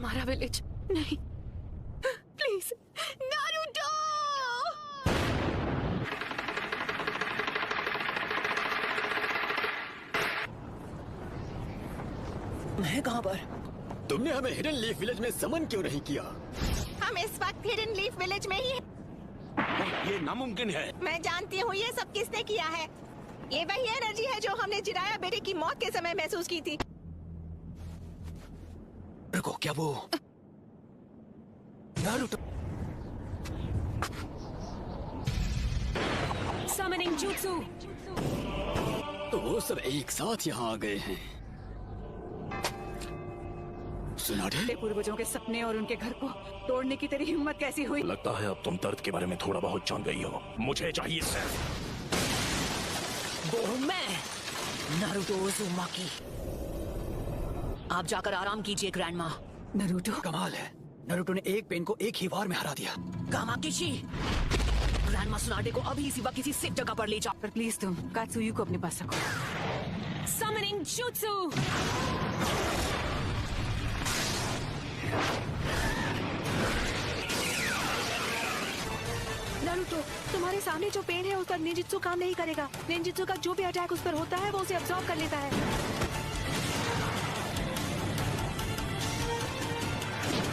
हमारा विलेज नहीं, please Naruto. मैं कहाँ पर? तुमने हमें हिडन लीफ विलेज में समन क्यों नहीं किया? हम इस वक्त हिडन लीफ विलेज में ही हैं। ये नामुमकिन है। मैं जानती हूँ ये सब किसने किया है। ये वही एनर्जी है जो हमने जिराया बेटे की मौत के समय महसूस की थी। रुको, क्या वो नारुतो? Summoning jutsu। तो वो सब एक साथ यहाँ आ गए हैं। सुनाडे, पूर्वजों के सपने और उनके घर को तोड़ने की तेरी हिम्मत कैसी हुई? लगता है अब तुम दर्द के बारे में थोड़ा बहुत जान गई हो। मुझे चाहिए सिर्फ वो हूँ मैं, नारुतो उज़ुमाकी। आप जाकर आराम कीजिए ग्रैंडमा। नारुतो, कमाल है, नारुतो ने एक पेन को एक ही वार में हरा दिया। कामाकिशी, ग्रैंडमा सुनाडे को अभी इसी वक्त किसी सेफ जगह पर ले जाओ। पर प्लीज तुम कात्सुयु को अपने पास रखो। Summoning jutsu। नारुतो, तुम्हारे सामने जो पेड़ है उस पर निंजित्सु काम नहीं करेगा। निंजित्सु का जो भी अटैक उस पर होता है वो उसे अब्सॉर्ब कर लेता है।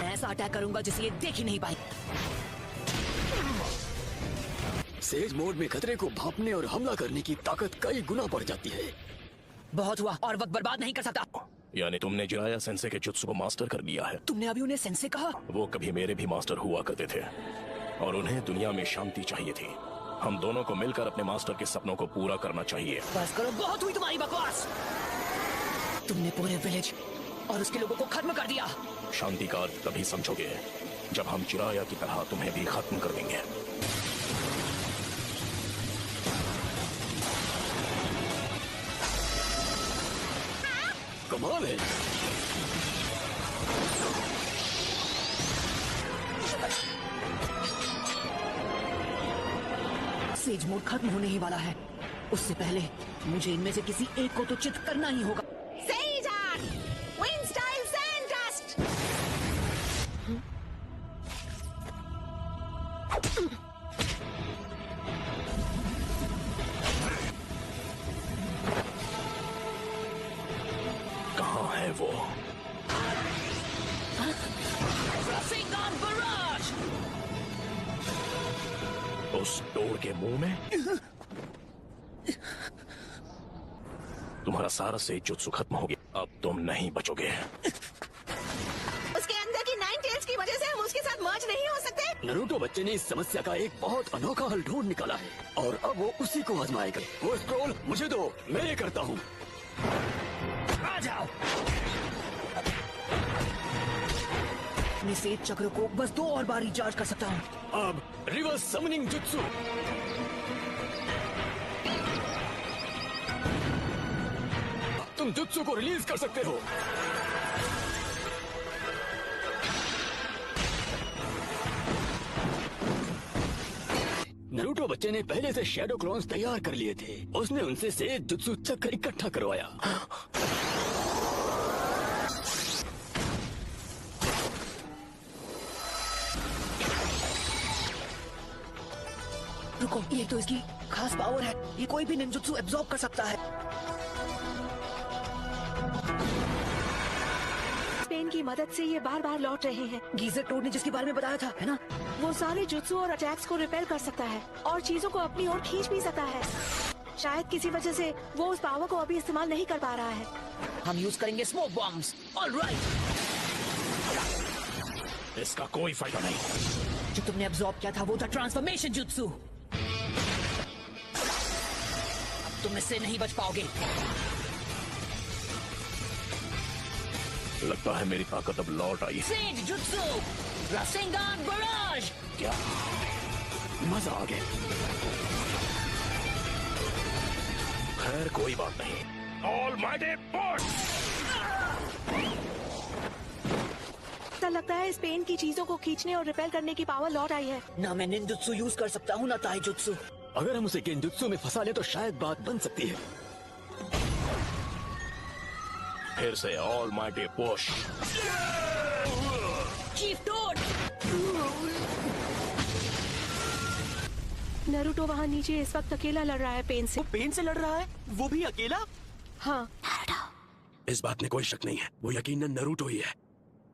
ऐसा अटैक करूंगा जिसे ये देख ही नहीं पाई। सेज मोड में खतरे को भांपने और हमला करने की ताकत कई गुना बढ़ जाती है। बहुत हुआ और वक्त बर्बाद नहीं कर सकता। यानी तुमने जिराया सेंसे के जुत्सु को मास्टर कर लिया है। तुमने अभी उन्हें सेंसे कहा? वो कभी मेरे भी मास्टर हुआ करते थे और उन्हें दुनिया में शांति चाहिए थी। हम दोनों को मिलकर अपने मास्टर के सपनों को पूरा करना चाहिए। बस करो, बहुत हुई तुम्हारी बकवास। तुमने पूरे विलेज और उसके लोगों को खत्म कर दिया। शांति का अर्थ तभी समझोगे जब हम जिराया की तरह तुम्हें भी खत्म कर देंगे। कमाल है। सेज मोड खत्म होने ही वाला है। उससे पहले मुझे इनमें से किसी एक को तो चित करना ही होगा। Says art, wind style sand dust. कहाँ है वो? Rasengan Barrage! उस डोर के मुंह में? तुम्हारा सारा से जुत्सु खत्म हो गया। अब तुम नहीं बचोगे। उसके अंदर की 9 टेल्स की वजह से हम उसके साथ मर्ज नहीं हो सकते। नारुतो बच्चे ने इस समस्या का एक बहुत अनोखा हल ढूंढ निकाला है और अब वो उसी को आजमाएगा। वो स्क्रॉल मुझे दो, मैं ये करता हूँ। आ जाओ। मैं सेज चक्र को बस 2 और बार रिचार्ज कर सकता हूँ। अब रिवर्स समनिंग जुत्सु। तुम जुत्सु को रिलीज कर सकते हो। नारुतो बच्चे ने पहले से शैडो क्लोन्स तैयार कर लिए थे। उसने उनसे सेज जुत्सु चक्र इकट्ठा करवाया। रुको, ये तो इसकी खास पावर है। ये कोई भी निंजुत्सु एब्जॉर्ब कर सकता है। पेन की मदद से ये बार बार लौट रहे हैं। गीजर टोड ने जिसके बारे में बताया था, है ना? वो सारे जुत्सु और अटैक्स को रिपेल कर सकता है और चीजों को अपनी ओर खींच भी सकता है। शायद किसी वजह से वो उस पावर को अभी इस्तेमाल नहीं कर पा रहा है। हम यूज करेंगे स्मोक बॉम्ब्स। ऑलराइट। इसका कोई फायदा नहीं। जो तुमने एब्जॉर्ब किया था वो था ट्रांसफॉर्मेशन जुत्सु। तुम इससे नहीं बच पाओगे। लगता है मेरी ताकत अब लौट आई। सेज जुत्सु, रासेंगान बराज। क्या मजा आ गया। खैर कोई बात नहीं। Almighty push. ऐसा लगता है इस पेन की चीजों को खींचने और रिपेल करने की पावर लौट आई है। ना मैं निंजुत्सु यूज कर सकता हूँ ना ताइजुत्सु। अगर हम उसे गेंजुत्सु में फंसा ले तो शायद बात बन सकती है। फिर से ऑलमाइटी पुश। चीफ डोड। नरूटो वहाँ नीचे इस वक्त अकेला लड़ रहा है पेन से। वो पेन से लड़ रहा है, वो भी अकेला। हाँ, इस बात में कोई शक नहीं है, वो यकीनन नरूटो ही है।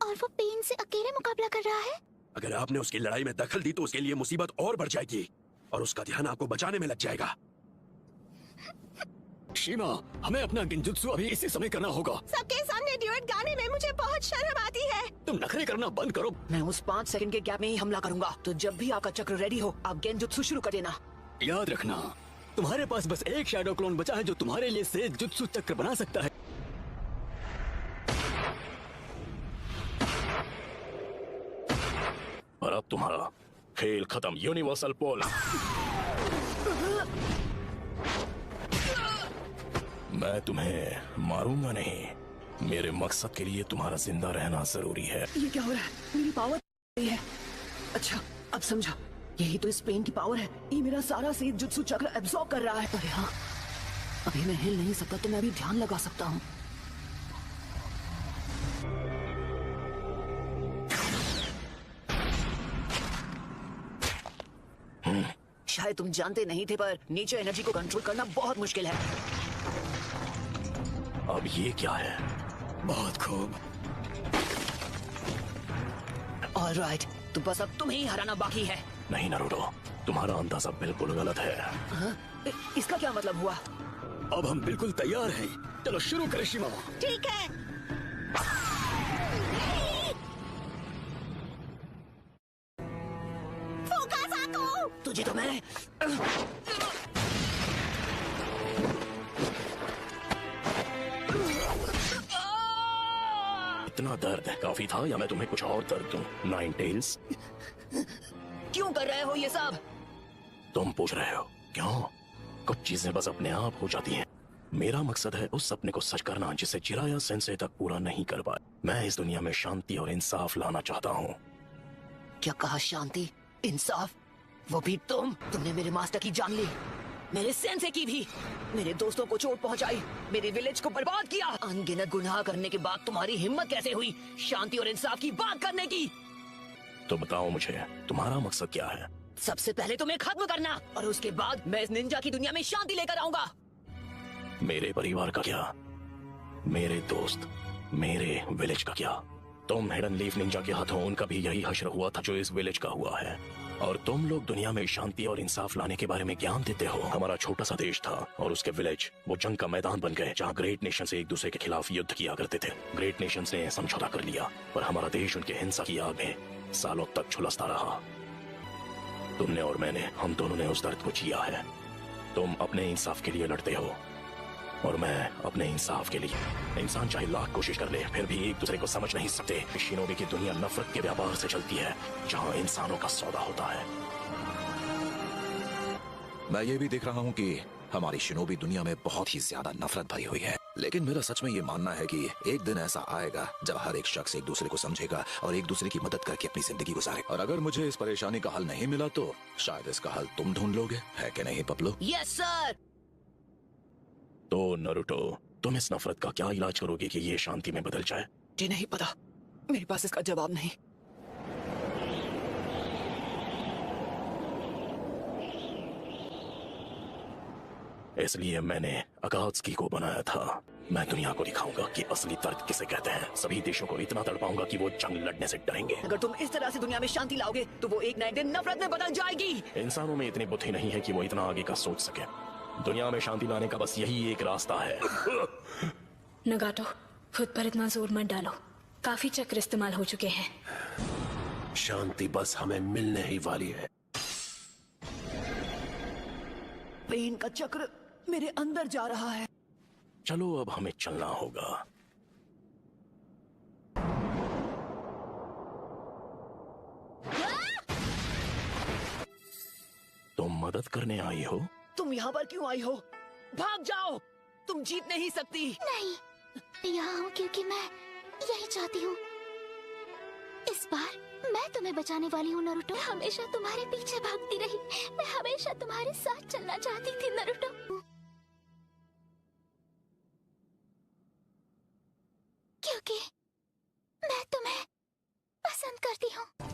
और वो पेन से अकेले मुकाबला कर रहा है। अगर आपने उसकी लड़ाई में दखल दी तो उसके लिए मुसीबत और बढ़ जाएगी और उसका ध्यान आपको बचाने में लग जाएगा। शीमा, हमें अपना गिंजुत्सु अभी इसी समय करना होगा। सबके सामने ड्यूएट गाने में मुझे बहुत शर्म आती है। तुम नखरे करना बंद करो। मैं उस 5 सेकंड के गैप में ही हमला करूंगा, तो जब भी आपका चक्र रेडी हो आप गेंजुत्सु शुरू कर देना। याद रखना, तुम्हारे पास बस एक शैडो क्लोन बचा है जो तुम्हारे लिए से जुत्सु चक्र बना सकता है। और अब तुम्हारा खेल खत्म, यूनिवर्सल पोल। मैं तुम्हें मारूंगा नहीं, मेरे मकसद के लिए तुम्हारा जिंदा रहना जरूरी है। ये क्या हो रहा है? मेरी पावर है। अच्छा, अब समझा, यही तो इस पेन की पावर है। ये मेरा सारा सेज जुत्सु चक्र एब्सॉर्ब कर रहा है। अरे हाँ, अभी मैं हिल नहीं सकता तो मैं अभी ध्यान लगा सकता हूँ। शायद तुम जानते नहीं थे, पर नीचे एनर्जी को कंट्रोल करना बहुत मुश्किल है। अब ये क्या है? बहुत खूब। ऑलराइट, तो बस अब तुम्हें ही हराना बाकी है। नहीं नरूटो, तुम्हारा अंदाजा बिल्कुल गलत है। हाँ? इसका क्या मतलब हुआ? अब हम बिल्कुल तैयार हैं। चलो शुरू करें शीमा। ठीक है। फुकासाको! तुझे तो मैं इतना दर्द काफी था या मैं तुम्हें कुछ और दर्द दूं? नाइन टेल्स, क्यों कर रहे हो ये सब? तुम पूछ रहे हो क्यों? कुछ चीजें बस अपने आप हो जाती हैं। मेरा मकसद है उस सपने को सच करना जिसे चिराया सेंसे तक पूरा नहीं कर पाया। मैं इस दुनिया में शांति और इंसाफ लाना चाहता हूँ। क्या कहा? शांति, इंसाफ? वो भी तुमने मेरे मास्टर की जान ली, मेरे सेंसे की भी, मेरे दोस्तों को चोट पहुंचाई, मेरे विलेज को बर्बाद किया। अनगिनत गुनाह करने के बाद तुम्हारी हिम्मत कैसे हुई शांति और इंसाफ की बात करने की? तो बताओ मुझे, तुम्हारा मकसद क्या है? सबसे पहले तुम्हें खत्म करना, और उसके बाद मैं इस निंजा की दुनिया में शांति लेकर आऊंगा। मेरे परिवार का क्या? मेरे दोस्त, मेरे विलेज का क्या? तुम हिडन लीफ निंजा के हाथों उनका भी यही हश्र हुआ था जो इस विलेज का हुआ है, और तुम लोग दुनिया में शांति और इंसाफ लाने के बारे में ज्ञान देते हो। हमारा छोटा सा देश था और उसके विलेज वो जंग का मैदान बन गए जहाँ ग्रेट नेशन से एक दूसरे के खिलाफ युद्ध किया करते थे। ग्रेट नेशन ने समझौता कर लिया, पर हमारा देश उनके हिंसा की आग में सालों तक झुलसता रहा। तुमने और मैंने, हम दोनों ने उस दर्द को जिया है। तुम अपने इंसाफ के लिए लड़ते हो और मैं अपने इंसाफ के लिए। इंसान चाहे लाख कोशिश कर ले फिर भी एक दूसरे को समझ नहीं सकते। शिनोबी की दुनिया नफरत के व्यापार से चलती है जहां इंसानों का सौदा होता है। मैं ये भी देख रहा हूँ कि हमारी शिनोबी दुनिया में बहुत ही ज्यादा नफरत भरी हुई है, लेकिन मेरा सच में ये मानना है कि एक दिन ऐसा आएगा जब हर एक शख्स एक दूसरे को समझेगा और एक दूसरे की मदद करके अपनी जिंदगी गुजारे। और अगर मुझे इस परेशानी का हल नहीं मिला तो शायद इसका हल तुम ढूंढ लोगे, है कि नहीं पपलो? Yes sir. तो नरूटो, तुम इस नफरत का क्या इलाज करोगे कि ये शांति में बदल जाए? जी नहीं पता, मेरे पास इसका जवाब नहीं। इसलिए मैंने अकात्सुकी को बनाया था। मैं दुनिया को दिखाऊंगा कि असली दर्द किसे कहते हैं। सभी देशों को इतना तड़पाऊंगा कि वो जंग लड़ने से डरेंगे। अगर तुम इस तरह से दुनिया में शांति लाओगे तो वो एक नए दिन नफरत में बदल जाएगी। इंसानों में इतनी बुद्धि नहीं है कि वो इतना आगे का सोच सके। दुनिया में शांति लाने का बस यही एक रास्ता है। नगाटो, खुद पर इतना जोर मत डालो, काफी चक्र इस्तेमाल हो चुके हैं। शांति बस हमें मिलने ही वाली है। पेन का चक्र मेरे अंदर जा रहा है। चलो अब हमें चलना होगा। तुम मदद करने आई हो? तुम यहाँ पर क्यों आई हो? भाग जाओ, तुम जीत नहीं सकती। नहीं, मैं यहाँ हूँ क्योंकि मैं यही चाहती हूँ। इस बार मैं तुम्हें बचाने वाली हूँ नरूटो। मैं हमेशा तुम्हारे पीछे भागती रही, मैं हमेशा तुम्हारे साथ चलना चाहती थी नरूटो। क्योंकि मैं तुम्हें पसंद करती हूँ।